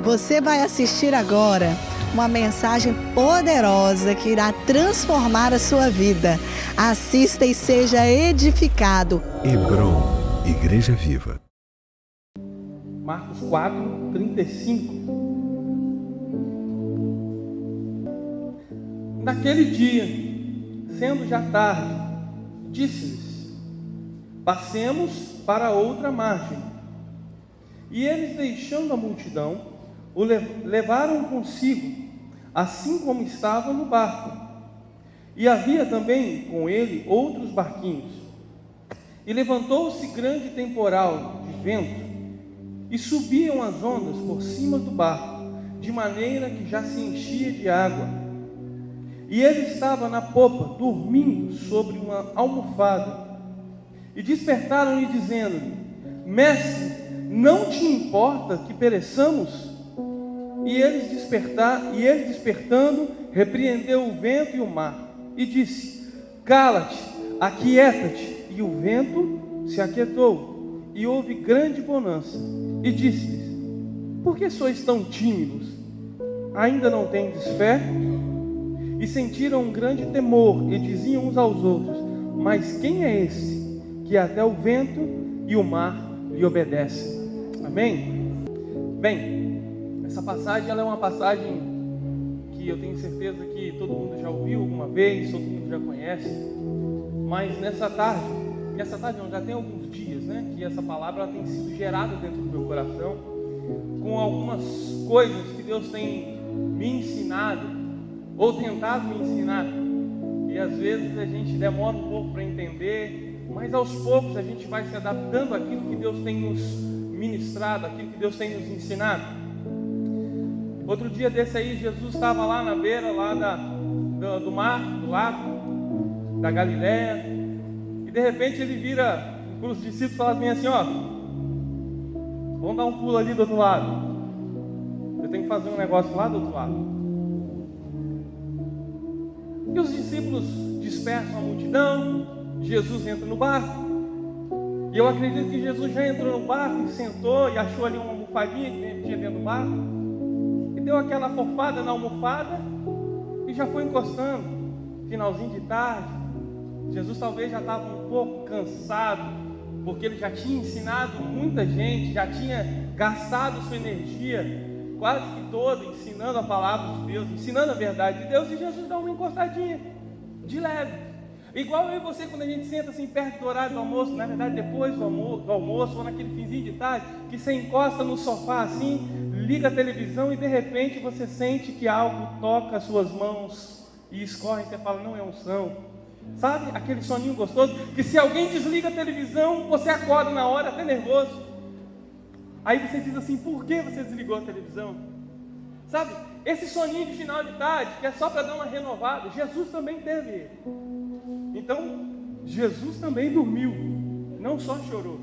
Você vai assistir agora uma mensagem poderosa que irá transformar a sua vida. Assista e seja edificado. Hebron, Igreja Viva. Marcos 4, 35. Naquele dia, sendo já tarde, disse-lhes: passemos para outra margem. E eles, deixando a multidão, o levaram consigo, assim como estava no barco. E havia também com ele outros barquinhos. E levantou-se grande temporal de vento, e subiam as ondas por cima do barco, de maneira que já se enchia de água. E ele estava na popa, dormindo sobre uma almofada. E despertaram-lhe, dizendo-lhe: Mestre, não te importa que pereçamos? E ele despertando, repreendeu o vento e o mar, e disse: Cala-te, aquieta-te. E o vento se aquietou, e houve grande bonança. E disse-lhes: Por que sois tão tímidos? Ainda não tendes fé? E sentiram um grande temor, e diziam uns aos outros: Mas quem é esse, que até o vento e o mar lhe obedecem? Amém? Bem, essa passagem ela é uma passagem que eu tenho certeza que todo mundo já ouviu alguma vez, todo mundo já conhece. Mas nessa tarde não, já tem alguns dias, né, que essa palavra ela tem sido gerada dentro do meu coração, com algumas coisas que Deus tem me ensinado, ou tentado me ensinar. E às vezes a gente demora um pouco para entender, mas aos poucos a gente vai se adaptando àquilo que Deus tem nos ministrado, àquilo que Deus tem nos ensinado. Outro dia desse aí, Jesus estava lá na beira do mar, do lago da Galileia, e de repente ele vira para os discípulos e fala bem assim: ó, vamos dar um pulo ali do outro lado, eu tenho que fazer um negócio lá do outro lado. E os discípulos dispersam a multidão, Jesus entra no barco, e eu acredito que Jesus já entrou no barco e sentou e achou ali uma almofadinha que tinha dentro do barco, deu aquela fofada na almofada e já foi encostando. Finalzinho de tarde, Jesus talvez já estava um pouco cansado, porque ele já tinha ensinado muita gente, já tinha gastado sua energia quase que toda ensinando a palavra de Deus, ensinando a verdade de Deus, e Jesus dá uma encostadinha de leve. Igual eu e você, quando a gente senta assim perto do horário do almoço, na verdade depois do almoço, ou naquele finzinho de tarde, que você encosta no sofá assim, liga a televisão e de repente você sente que algo toca as suas mãos e escorre, e você fala: não é unção. Sabe aquele soninho gostoso, que se alguém desliga a televisão, você acorda na hora até nervoso. Aí você diz assim: por que você desligou a televisão? Sabe, esse soninho de final de tarde, que é só para dar uma renovada, Jesus também teve. Então, Jesus também dormiu, não só chorou.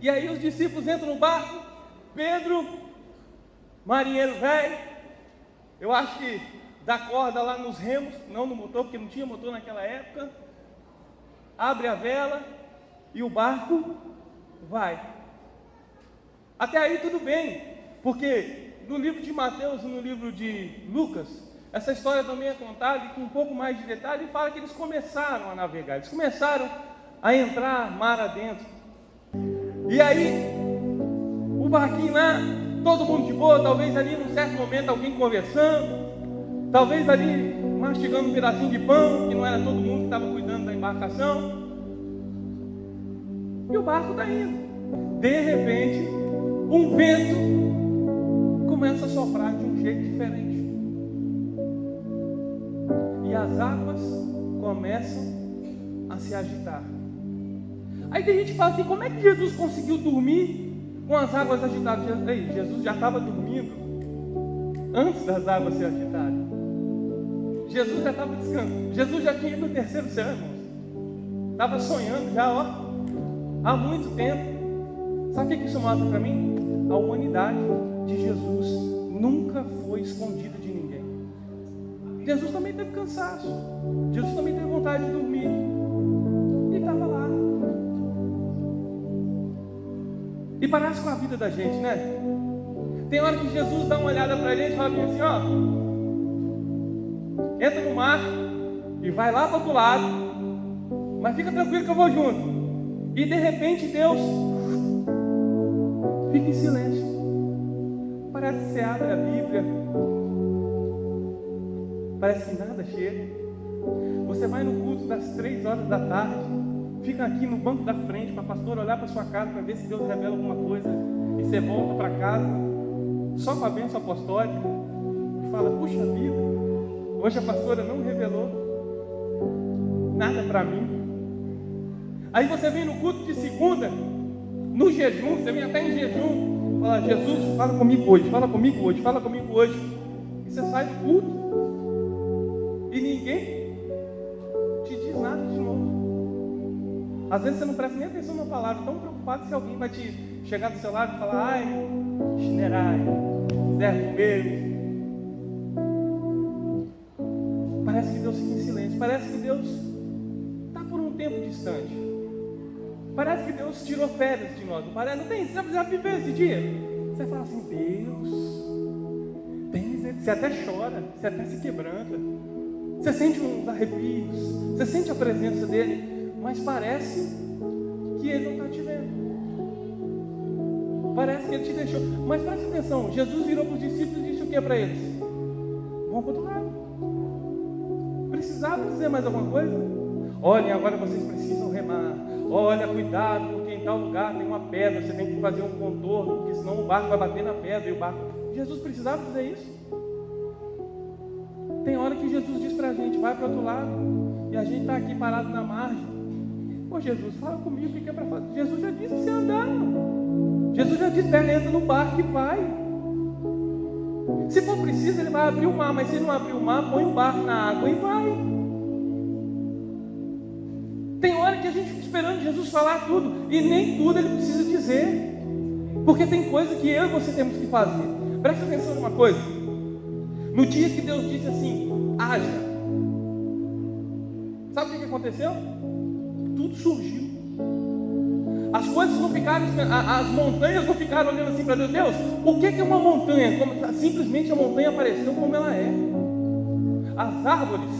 E aí os discípulos entram no barco, Pedro, marinheiro velho, eu acho que dá corda lá nos remos, não no motor, porque não tinha motor naquela época, abre a vela e o barco vai. Até aí tudo bem, porque no livro de Mateus e no livro de Lucas, essa história também é contada e com um pouco mais de detalhe, e fala que eles começaram a navegar, eles começaram a entrar mar adentro. E aí, o barquinho lá, todo mundo de boa, talvez ali num certo momento alguém conversando, talvez ali mastigando um pedacinho de pão, que não era todo mundo que estava cuidando da embarcação. E o barco está indo. De repente, um vento começa a soprar de um jeito diferente. E as águas começam a se agitar. Aí tem gente que fala assim: como é que Jesus conseguiu dormir com as águas agitadas? Ei, Jesus já estava dormindo antes das águas se agitarem. Jesus já estava descansando. Jesus já tinha ido no terceiro céu, irmãos. Estava sonhando já, há muito tempo. Sabe o que isso mostra para mim? A humanidade de Jesus nunca foi escondida de ninguém. Jesus também teve cansaço. Jesus também teve vontade de dormir. E estava lá. E parece com a vida da gente, né? Tem hora que Jesus dá uma olhada para a gente e fala assim, ó, entra no mar e vai lá para o outro lado, mas fica tranquilo que eu vou junto. E de repente Deus fica em silêncio. Parece que você abre a Bíblia, parece que nada chega. Você vai no culto das 3 horas da tarde, fica aqui no banco da frente para a pastora olhar para sua casa para ver se Deus revela alguma coisa, e você volta para casa só com a bênção apostólica e fala, puxa vida, hoje a pastora não revelou nada para mim. Aí você vem no culto de segunda, no jejum, você vem até em jejum, fala, Jesus, fala comigo hoje, fala comigo hoje, fala comigo hoje. E você sai do culto e ninguém te diz nada de novo. Às vezes você não presta nem atenção na palavra, tão preocupado se alguém vai te chegar do seu lado e falar, ai, Shinerai, servo meu. Parece que Deus fica em silêncio, parece que Deus está por um tempo distante. Parece que Deus tirou férias de nós, não parece? Não tem? Você já viveu esse dia? Você fala assim, Deus, você até chora, você até se quebranta, você sente uns arrepios, você sente a presença dele, mas parece que ele não está te vendo. Parece que ele te deixou. Mas presta atenção, Jesus virou para os discípulos e disse o que para eles? Vão para o outro lado. Precisava dizer mais alguma coisa? Olhem, agora vocês precisam remar. Olha, cuidado, porque em tal lugar tem uma pedra, você tem que fazer um contorno, porque senão o barco vai bater na pedra e o barco... Jesus precisava dizer isso? Tem hora que Jesus diz para a gente, vai para o outro lado, e a gente está aqui parado na margem. Pô, Jesus, fala comigo, o que é para fazer? Jesus já disse para você andar. Jesus já disse, pega, entra no barco e vai. Se for preciso, ele vai abrir o mar, mas se não abrir o mar, põe o barco na água e vai. Tem hora que a gente fica esperando Jesus falar tudo, e nem tudo ele precisa dizer, porque tem coisa que eu e você temos que fazer. Presta atenção numa coisa. No dia que Deus disse assim, haja, sabe o que aconteceu? Tudo surgiu. As coisas não ficaram, as montanhas não ficaram olhando assim para Deus. Deus, o que é uma montanha? Simplesmente a montanha apareceu como ela é. As árvores,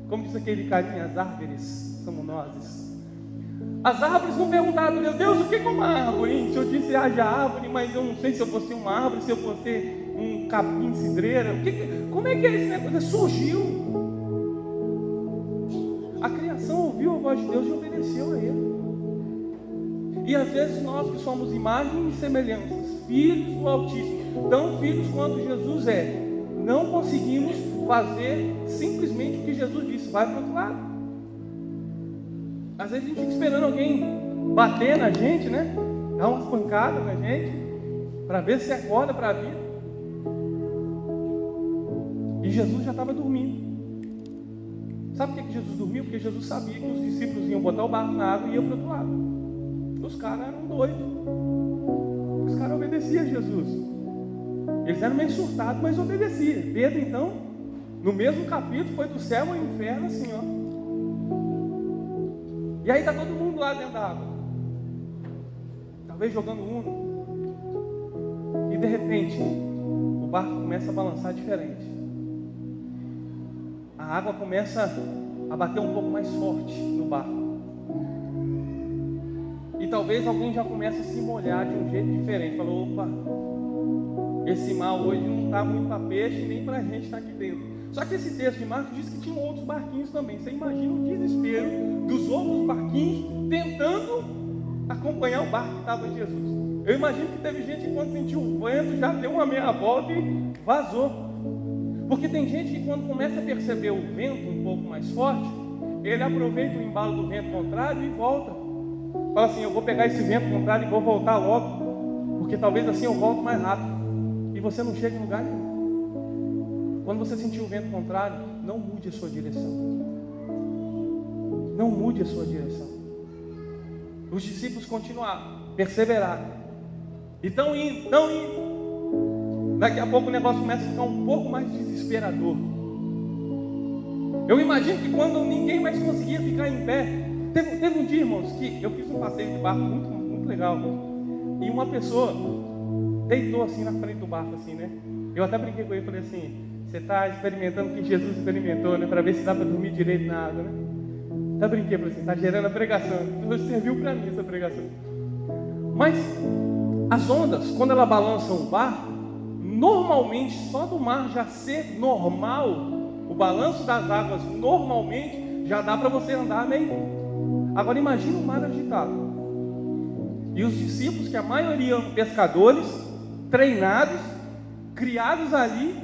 como diz aquele carinha, as árvores somos nós. As árvores não perguntaram para Deus, o que é uma árvore? Hein? Se eu disse haja árvore, mas eu não sei se eu vou ser uma árvore, se eu vou ser um capim cidreira. Como é que é esse negócio? Surgiu. A criação ouviu a voz de Deus e obedeceu a Ele. E às vezes nós que somos imagens e semelhanças, filhos do Altíssimo, tão filhos quanto Jesus é, não conseguimos fazer simplesmente o que Jesus disse, vai para o outro lado. Às vezes a gente fica esperando alguém bater na gente, né? Dar umas pancadas na gente, para ver se acorda para a vida. E Jesus já estava dormindo. Sabe por que Jesus dormiu? Porque Jesus sabia que os discípulos iam botar o barco na água e iam para o outro lado. Os caras eram doidos. Os caras obedeciam a Jesus. Eles eram meio surtados, mas obedeciam. Pedro, então, no mesmo capítulo, foi do céu ao inferno, assim, ó. E aí está todo mundo lá dentro da água. Talvez jogando uno. E de repente, o barco começa a balançar diferente. A água começa a bater um pouco mais forte no barco. E talvez alguém já comece a se molhar de um jeito diferente. Falou, opa, esse mar hoje não está muito para peixe, nem para a gente estar aqui dentro. Só que esse texto de Marcos diz que tinham outros barquinhos também. Você imagina o desespero dos outros barquinhos tentando acompanhar o barco que estava em Jesus. Eu imagino que teve gente que quando sentiu o vento já deu uma meia volta e vazou. Porque tem gente que quando começa a perceber o vento um pouco mais forte, ele aproveita o embalo do vento contrário e volta. Fala assim, eu vou pegar esse vento contrário e vou voltar logo, porque talvez assim eu volto mais rápido. E você não chega em lugar nenhum. Quando você sentir o vento contrário, não mude a sua direção. Não mude a sua direção. Os discípulos continuaram, perseveraram. E estão indo, estão indo. Daqui a pouco o negócio começa a ficar um pouco mais desesperador. Eu imagino que quando ninguém mais conseguia ficar em pé, teve um dia, irmãos, que eu fiz um passeio de barco muito, muito legal, e uma pessoa deitou assim na frente do barco, assim, né? Eu até brinquei com ele e falei assim: você está experimentando o que Jesus experimentou, né? Para ver se dá para dormir direito na água, né? Até brinquei, falei assim: está gerando a pregação. Serviu para mim essa pregação. Mas as ondas, quando ela balança um barco, normalmente, só do mar já ser normal, o balanço das águas normalmente já dá para você andar meio. Agora imagina o mar agitado. E os discípulos, que a maioria eram pescadores, treinados, criados ali,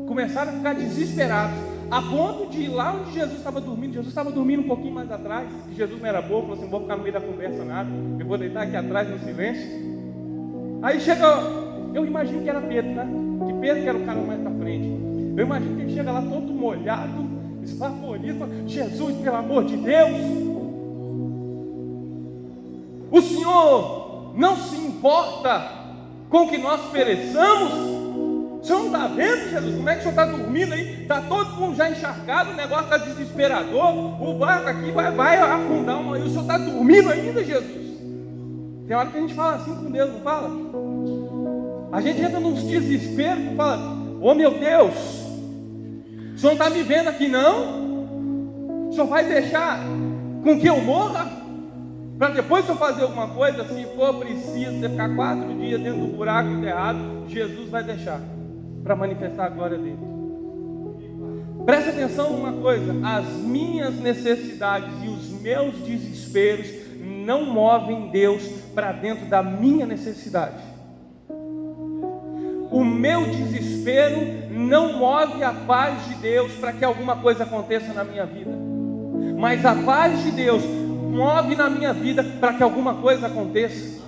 começaram a ficar desesperados, a ponto de ir lá onde Jesus estava dormindo um pouquinho mais atrás, e Jesus não era bobo, falou assim: não vou ficar no meio da conversa nada, eu vou deitar aqui atrás no silêncio. Aí chega, eu imagino que era Pedro, né? Que Pedro que era o cara mais pra frente. Eu imagino que ele chega lá todo molhado, esbaforido, fala: Jesus, pelo amor de Deus, o Senhor não se importa com que nós pereçamos? O Senhor não está vendo, Jesus? Como é que o Senhor está dormindo aí? Está todo mundo já encharcado, o negócio está desesperador, o barco aqui vai afundar e o Senhor está dormindo ainda, Jesus? Tem hora que a gente fala assim com Deus, não fala? A gente entra nos desesperos e fala: ô meu Deus, o Senhor não está me vendo aqui não? O Senhor vai deixar com que eu morra? Para depois eu fazer alguma coisa, se for preciso você ficar 4 dias dentro do buraco enterrado, Jesus vai deixar para manifestar a glória dele. Presta atenção numa coisa: as minhas necessidades e os meus desesperos não movem Deus para dentro da minha necessidade. O meu desespero não move a paz de Deus para que alguma coisa aconteça na minha vida, mas a paz de Deus move na minha vida para que alguma coisa aconteça.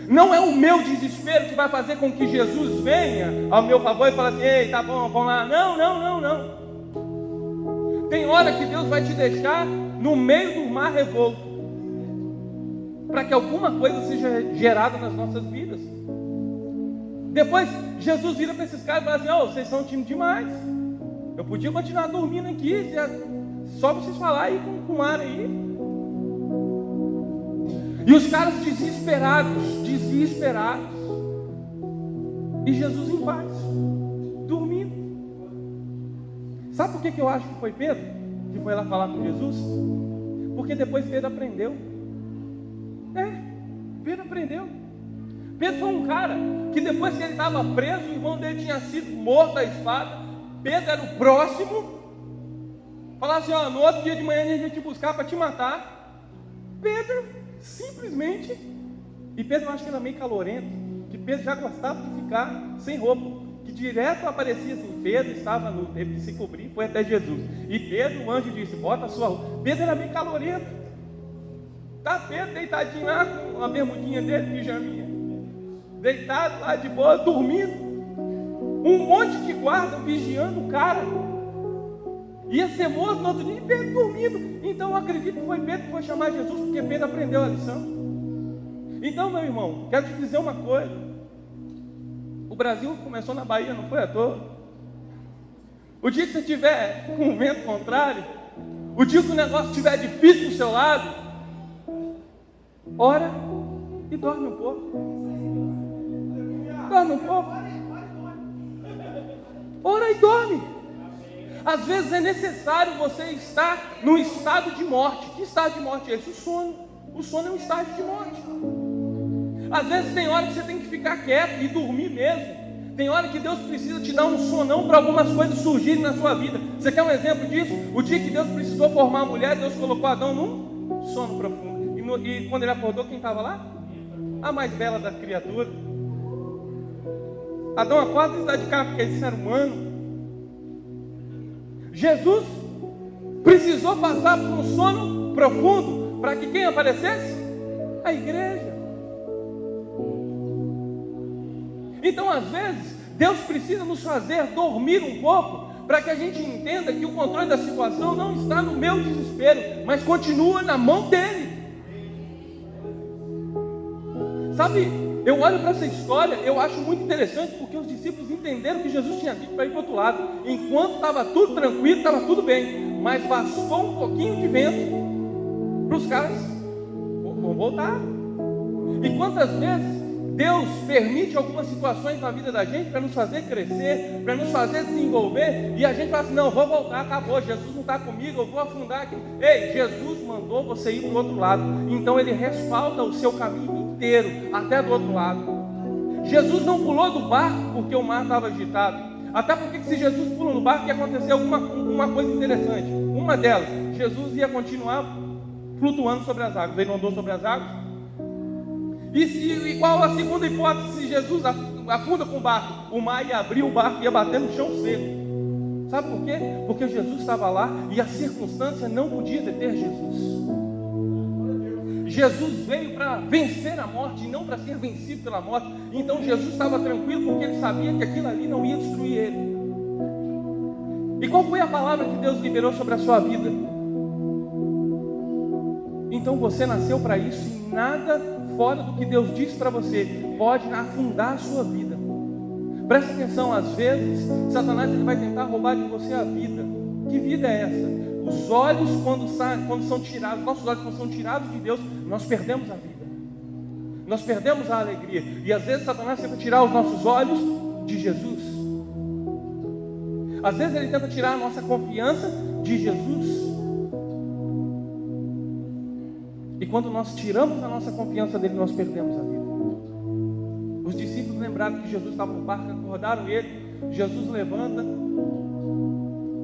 Não é o meu desespero que vai fazer com que Jesus venha ao meu favor e fale assim: ei, tá bom, vamos lá. Não. Tem hora que Deus vai te deixar no meio do mar revolto para que alguma coisa seja gerada nas nossas vidas. Depois Jesus vira para esses caras e fala assim: oh, vocês são time demais, eu podia continuar dormindo aqui, só vocês falarem com o mar aí. E os caras desesperados, e Jesus em paz, dormindo. Sabe por que eu acho que foi Pedro que foi lá falar com Jesus? Porque depois Pedro aprendeu. Pedro aprendeu. Pedro foi um cara que depois que ele estava preso, o irmão dele tinha sido morto à espada. Pedro era o próximo. Falava assim: ó, no outro dia de manhã a gente vai te buscar para te matar. Pedro simplesmente, e Pedro eu acho que era meio calorento, que Pedro já gostava de ficar sem roupa, que direto aparecia assim: Pedro estava nu, teve que se cobrir, foi até Jesus, e Pedro, o anjo disse: bota a sua roupa. Pedro era meio calorento, tá Pedro deitadinho lá com a bermudinha dele, pijaminha, deitado lá de boa, dormindo, um monte de guarda vigiando o cara, ia ser morto no outro dia, e Pedro dormindo. Então eu acredito que foi Pedro que foi chamar Jesus, porque Pedro aprendeu a lição. Então, meu irmão, quero te dizer uma coisa: o Brasil começou na Bahia, não foi à toa. O dia que você estiver com o vento contrário, o dia que o negócio estiver difícil do seu lado, ora e dorme um pouco. Dorme um pouco. Ora e dorme. Às vezes é necessário você estar num estado de morte. Que estado de morte é esse? O sono. O sono é um estado de morte. Às vezes tem hora que você tem que ficar quieto e dormir mesmo. Tem hora que Deus precisa te dar um sonão para algumas coisas surgirem na sua vida. Você quer um exemplo disso? O dia que Deus precisou formar a mulher, Deus colocou Adão num sono profundo. E quando ele acordou, quem estava lá? A mais bela da criatura. Adão acorda e está de cara, porque esse ser humano. Jesus precisou passar por um sono profundo para que quem aparecesse? A igreja. Então, às vezes, Deus precisa nos fazer dormir um pouco para que a gente entenda que o controle da situação não está no meu desespero, mas continua na mão dele. Sabe, Eu olho para essa história, eu acho muito interessante, porque os discípulos entenderam que Jesus tinha dito para ir para o outro lado. Enquanto estava tudo tranquilo, estava tudo bem, mas bastou um pouquinho de vento para os caras vão voltar. E quantas vezes Deus permite algumas situações na vida da gente para nos fazer crescer, para nos fazer desenvolver, e a gente fala assim: não, vou voltar, acabou, Jesus não está comigo, eu vou afundar aqui. Ei, Jesus mandou você ir para o outro lado, então Ele respalda o seu caminho inteiro, até do outro lado. Jesus não pulou do barco porque o mar estava agitado, até porque se Jesus pula no barco ia acontecer uma coisa interessante. Uma delas, Jesus ia continuar flutuando sobre as águas. Ele não andou sobre as águas. E qual a segunda hipótese? Se Jesus afunda com o barco, o mar ia abrir, o barco ia bater no chão seco. Sabe por quê? Porque Jesus estava lá e a circunstância não podia deter Jesus. Jesus veio para vencer a morte e não para ser vencido pela morte. Então Jesus estava tranquilo porque ele sabia que aquilo ali não ia destruir ele. E qual foi a palavra que Deus liberou sobre a sua vida? Então você nasceu para isso e nada fora do que Deus disse para você pode afundar a sua vida. Presta atenção, às vezes Satanás ele vai tentar roubar de você a vida. Que vida é essa? Os olhos quando são tirados, nossos olhos quando são tirados de Deus, nós perdemos a vida, nós perdemos a alegria. E às vezes Satanás tenta tirar os nossos olhos de Jesus. Às vezes ele tenta tirar a nossa confiança de Jesus. E quando nós tiramos a nossa confiança dele, nós perdemos a vida. Os discípulos lembraram que Jesus estava no barco, acordaram ele. Jesus levanta,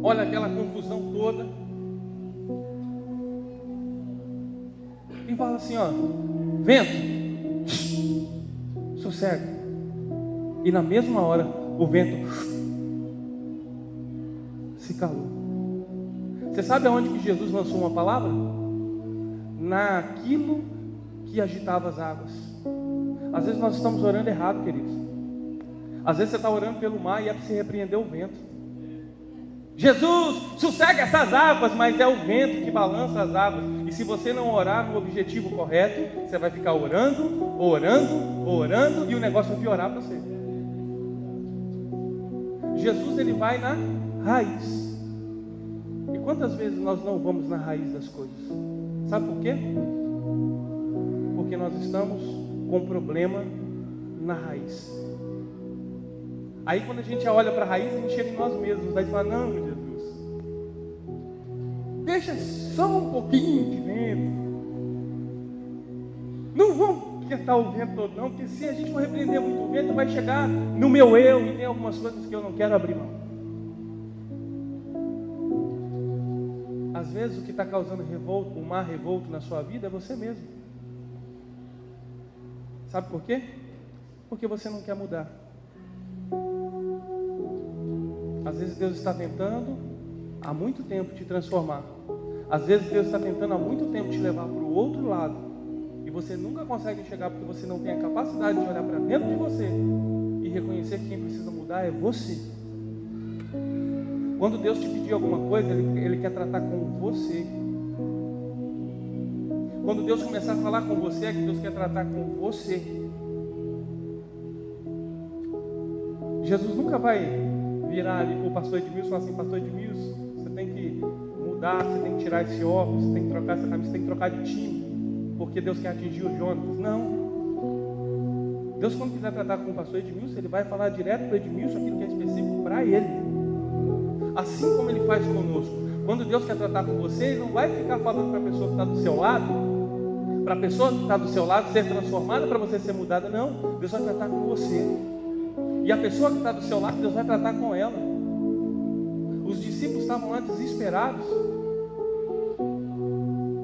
olha aquela confusão toda e fala assim: ó, vento, sossega. E na mesma hora o vento se calou. Você sabe aonde que Jesus lançou uma palavra? Naquilo que agitava as águas. Às vezes nós estamos orando errado, queridos. Às vezes você está orando pelo mar e é para se repreender o vento. Jesus, sossega essas águas, mas é o vento que balança as águas. E se você não orar no objetivo correto, você vai ficar orando, e o negócio vai piorar para você. Jesus, ele vai na raiz. E quantas vezes nós não vamos na raiz das coisas? Sabe por quê? Porque nós estamos com um problema na raiz. Aí quando a gente olha para a raiz, a gente chega em nós mesmos. Aí fala: não, Jesus, deixa só um pouquinho de vento. Não vamos quietar o vento todo não, porque se a gente for repreender muito o vento, vai chegar no meu eu, e tem algumas coisas que eu não quero abrir mão. Às vezes o que está causando revolto, o mar revolto na sua vida é você mesmo. Sabe por quê? Porque você não quer mudar. Às vezes Deus está tentando há muito tempo te transformar. Às vezes Deus está tentando há muito tempo te levar para o outro lado. E você nunca consegue chegar porque você não tem a capacidade de olhar para dentro de você e reconhecer que quem precisa mudar é você. Quando Deus te pedir alguma coisa, Ele quer tratar com você. Quando Deus começar a falar com você, é que Deus quer tratar com você. Jesus nunca vai virar ali para o pastor Edmilson e falar assim: pastor Edmilson, você tem que mudar, você tem que tirar esse óculos, você tem que trocar essa camisa, você tem que trocar de time, porque Deus quer atingir o Jonas. Não. Deus, quando quiser tratar com o pastor Edmilson, Ele vai falar direto para o Edmilson aquilo que é específico para ele. Assim como Ele faz conosco. Quando Deus quer tratar com você, Ele não vai ficar falando para a pessoa que está do seu lado, para a pessoa que está do seu lado ser transformada para você ser mudada. Não, Deus vai tratar com você. E a pessoa que está do seu lado, Deus vai tratar com ela. Os discípulos estavam lá desesperados.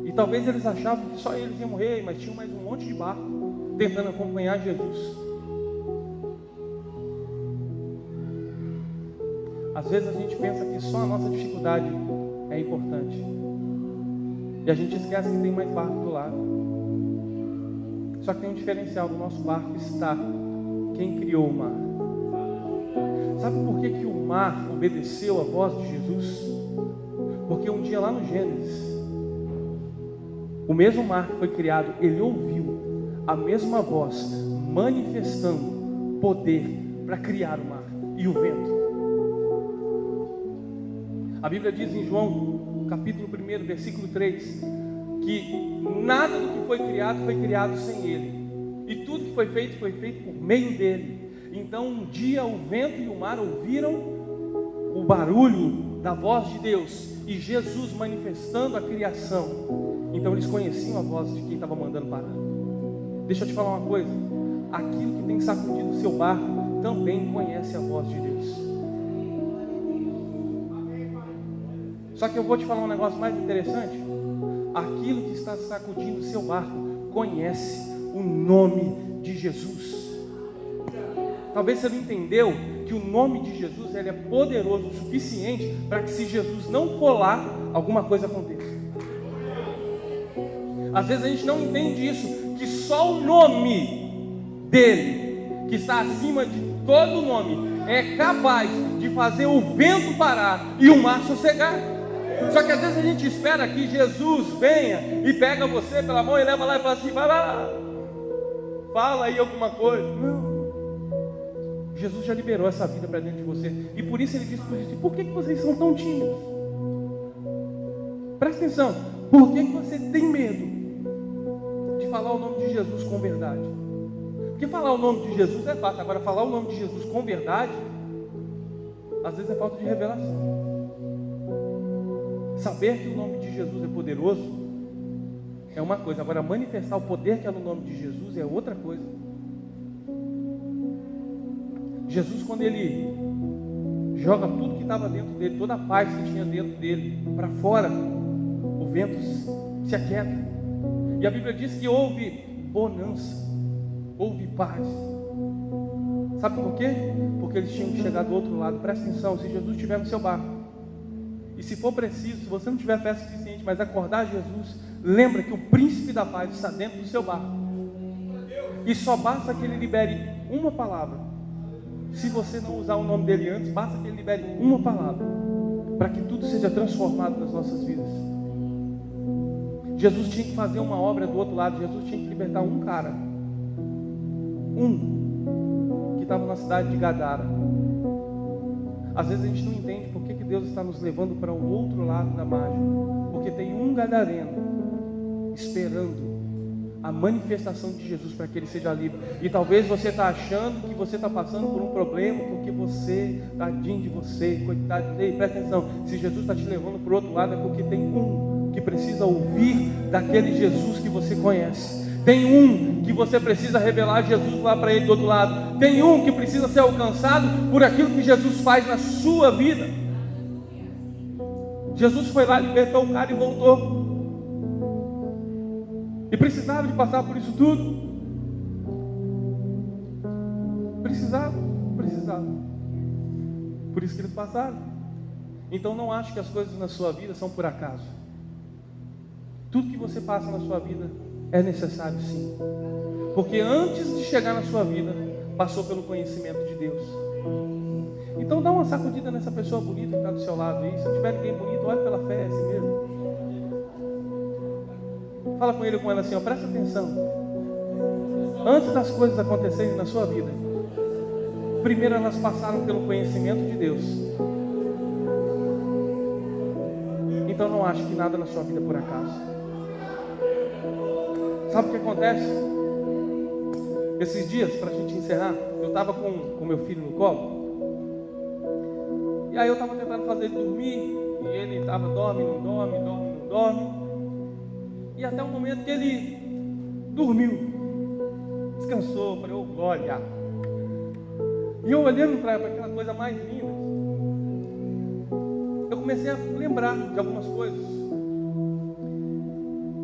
E talvez eles achavam que só eles iam morrer, mas tinha mais um monte de barco tentando acompanhar Jesus. Às vezes a gente pensa que só a nossa dificuldade é importante. E a gente esquece que tem mais barco do lado. Só que tem um diferencial: do nosso barco está quem criou o mar. Sabe por que o mar obedeceu a voz de Jesus? Porque um dia lá no Gênesis, o mesmo mar que foi criado, ele ouviu a mesma voz manifestando poder para criar o mar e o vento. A Bíblia diz em João, capítulo 1, versículo 3, que nada do que foi criado sem Ele. E tudo que foi feito por meio dele. Então um dia o vento e o mar ouviram o barulho da voz de Deus e Jesus manifestando a criação. Então eles conheciam a voz de quem estava mandando parar. Deixa eu te falar uma coisa: aquilo que tem sacudido o seu barco também conhece a voz de Deus. Só que eu vou te falar um negócio mais interessante. Aquilo que está sacudindo o seu barco conhece o nome de Jesus. Talvez você não entendeu que o nome de Jesus ele é poderoso o suficiente para que, se Jesus não for lá, alguma coisa aconteça. Às vezes a gente não entende isso, que só o nome dele, que está acima de todo nome, é capaz de fazer o vento parar e o mar sossegar. Só que às vezes a gente espera que Jesus venha e pega você pela mão e leva lá e fala assim: vai lá, fala aí alguma coisa. Não. Jesus já liberou essa vida para dentro de você. E por isso ele disse para você: por que vocês são tão tímidos? Presta atenção. Por que você tem medo de falar o nome de Jesus com verdade? Porque falar o nome de Jesus é fácil. Agora, falar o nome de Jesus com verdade, às vezes é falta de revelação. Saber que o nome de Jesus é poderoso é uma coisa. Agora, manifestar o poder que é no nome de Jesus é outra coisa. Jesus, quando ele joga tudo que estava dentro dele, toda a paz que tinha dentro dele para fora, o vento se aquieta. E a Bíblia diz que houve bonança, houve paz. Sabe por quê? Porque eles tinham que chegar do outro lado. Presta atenção: se Jesus estiver no seu barco, e se for preciso, se você não tiver fé suficiente, mas acordar Jesus, lembra que o príncipe da paz está dentro do seu barco. E só basta que ele libere uma palavra. Se você não usar o nome dele antes, basta que ele libere uma palavra para que tudo seja transformado nas nossas vidas. Jesus tinha que fazer uma obra do outro lado. Jesus tinha que libertar um cara, que estava na cidade de Gadara. Às vezes a gente não entende por que Deus está nos levando para o outro lado da margem. Porque tem um gadareno esperando a manifestação de Jesus para que ele seja livre. E talvez você está achando que você está passando por um problema porque você, tadinho de você, coitado dele. Presta atenção: se Jesus está te levando para o outro lado, é porque tem um que precisa ouvir daquele Jesus que você conhece. Tem um que você precisa revelar Jesus lá para ele do outro lado. Tem um que precisa ser alcançado por aquilo que Jesus faz na sua vida. Jesus foi lá, libertou o cara e voltou. E precisava de passar por isso tudo? Precisava. Por isso que eles passaram. Então não ache que as coisas na sua vida são por acaso. Tudo que você passa na sua vida é necessário, sim. Porque antes de chegar na sua vida, passou pelo conhecimento de Deus. Então dá uma sacudida nessa pessoa bonita que está do seu lado aí. Se não tiver ninguém bonito, olhe pela fé, é assim mesmo. Fala com ele ou com ela assim: ó, presta atenção. Antes das coisas acontecerem na sua vida, primeiro elas passaram pelo conhecimento de Deus. Então não ache que nada na sua vida é por acaso. Sabe o que acontece? Esses dias, para a gente encerrar, eu estava com meu filho no colo. E aí eu estava tentando fazer ele dormir. E ele estava dorme, não dorme. E até o momento que ele dormiu, descansou, falei: ô glória. E eu olhando para aquela coisa mais linda, eu comecei a lembrar de algumas coisas.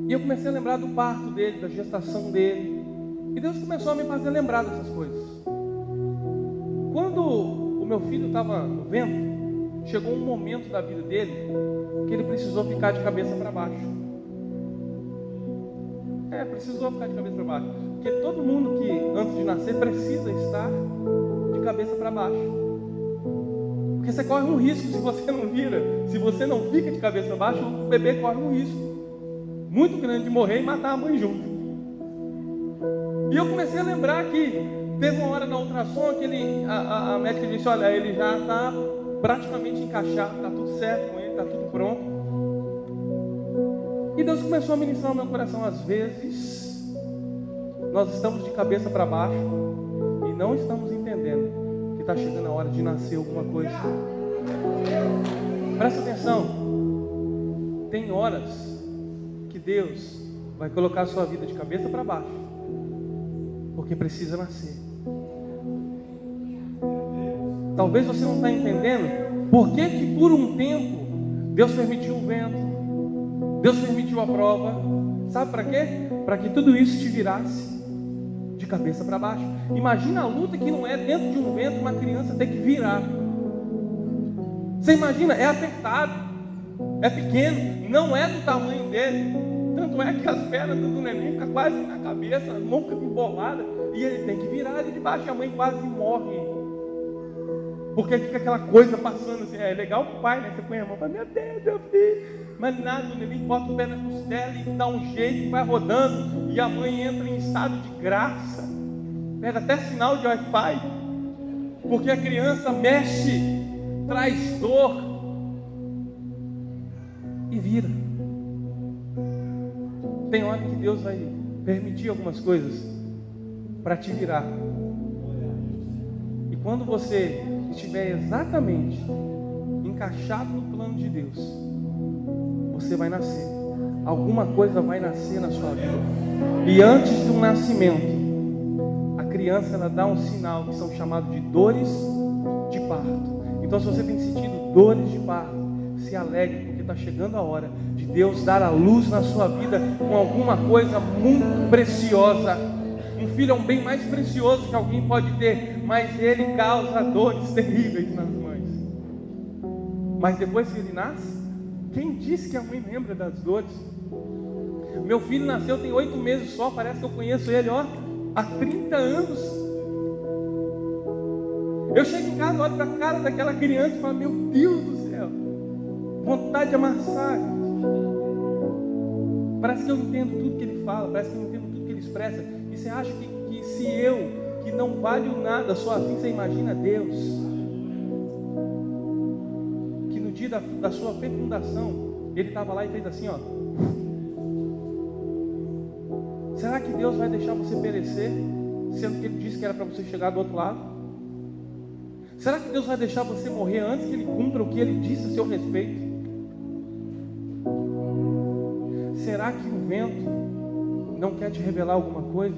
E eu comecei a lembrar do parto dele, da gestação dele. E Deus começou a me fazer lembrar dessas coisas. Quando o meu filho estava no ventre, chegou um momento da vida dele que ele precisou ficar de cabeça para baixo. Precisou ficar de cabeça para baixo. Porque todo mundo que antes de nascer precisa estar de cabeça para baixo. Porque você corre um risco se você não vira. Se você não fica de cabeça para baixo, o bebê corre um risco muito grande de morrer e matar a mãe junto. E eu comecei a lembrar que teve uma hora na ultrassom que a médica disse, olha, ele já está praticamente encaixado, está tudo certo com ele, está tudo pronto. E Deus começou a ministrar no meu coração. Às vezes nós estamos de cabeça para baixo e não estamos entendendo que está chegando a hora de nascer alguma coisa. Presta atenção. Tem horas que Deus vai colocar a sua vida de cabeça para baixo, porque precisa nascer. Talvez você não está entendendo por que por um tempo Deus permitiu o vento, Deus permitiu a prova. Sabe para quê? Para que tudo isso te virasse de cabeça para baixo. Imagina a luta que não é dentro de um vento uma criança ter que virar. Você imagina, é apertado, é pequeno, não é do tamanho dele. Tanto é que as pernas do neném ficam quase na cabeça, a mão fica embolada e ele tem que virar ali de baixo e a mãe quase morre. Porque fica aquela coisa passando assim. É legal o pai, né? Você põe a mão e fala, meu Deus, meu filho. Mas nada, o neném bota o pé na costela e dá um jeito, vai rodando. E a mãe entra em estado de graça. Pega até sinal de Wi-Fi. Porque a criança mexe, traz dor e vira. Tem hora que Deus vai permitir algumas coisas para te virar. E quando você estiver exatamente encaixado no plano de Deus, você vai nascer. Alguma coisa vai nascer na sua vida. E antes do nascimento, a criança ela dá um sinal que são chamados de dores de parto. Então, se você tem sentido dores de parto, se alegre, porque está chegando a hora de Deus dar a luz na sua vida com alguma coisa muito preciosa. Um filho é um bem mais precioso que alguém pode ter, mas ele causa dores terríveis nas mães. Mas depois que ele nasce, quem disse que a mãe lembra das dores? Meu filho nasceu tem 8 meses só, parece que eu conheço ele, há 30 anos. Eu chego em casa, olho para a cara daquela criança e falo, meu Deus do céu, vontade de amassar. Parece que eu entendo tudo que ele fala, parece que eu entendo tudo que ele expressa. E você acha que se eu, que não valho nada, sou assim, você imagina Deus? Que no dia da sua fecundação, ele estava lá e fez assim, ó. Será que Deus vai deixar você perecer, sendo que ele disse que era para você chegar do outro lado? Será que Deus vai deixar você morrer antes que ele cumpra o que ele disse a seu respeito? Será que o vento não quer te revelar alguma coisa?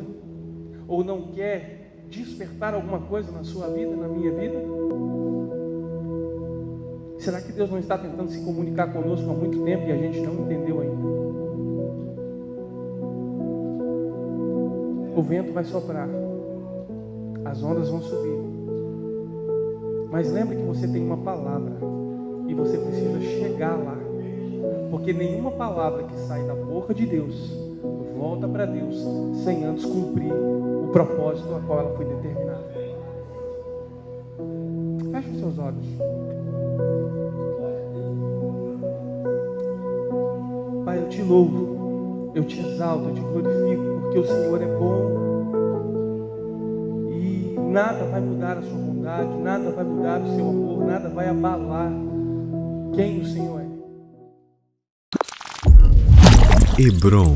Ou não quer despertar alguma coisa na sua vida, na minha vida? Será que Deus não está tentando se comunicar conosco há muito tempo e a gente não entendeu ainda? O vento vai soprar, as ondas vão subir, mas lembre que você tem uma palavra e você precisa chegar lá, porque nenhuma palavra que sai da boca de Deus volta para Deus sem antes cumprir o propósito a qual ela foi determinada. Feche os seus olhos. Pai, eu te louvo, eu te exalto, eu te glorifico, porque o Senhor é bom e nada vai mudar a sua bondade, nada vai mudar o seu amor, nada vai abalar quem o Senhor é. Hebron.